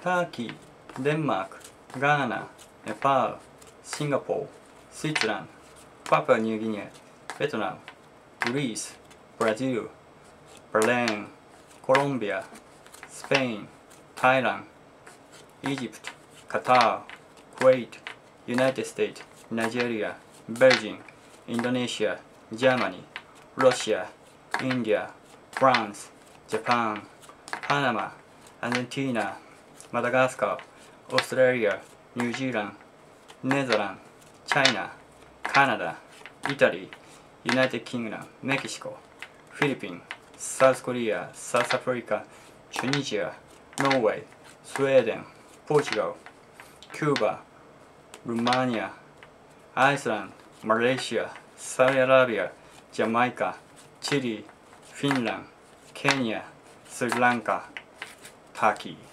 Turkey, Denmark, Ghana, Nepal, Singapore, Switzerland, Papua New Guinea, Vietnam, Greece, Brazil, Bahrain, Colombia, Spain, Thailand, Egypt, Qatar, Kuwait, United States, Nigeria, Belgium, Indonesia, Germany, Russia, India, France, Japan, Panama, Argentina, Madagascar, Australia, New Zealand, Netherlands, China, Canada, Italy, United Kingdom, Mexico, Philippines, South Korea, South Africa, Tunisia, Norway, Sweden, Portugal, Cuba, Romania, Iceland, Malaysia, Saudi Arabia, Jamaica, Chile, Finland, Kenya, Sri Lanka, Turkey.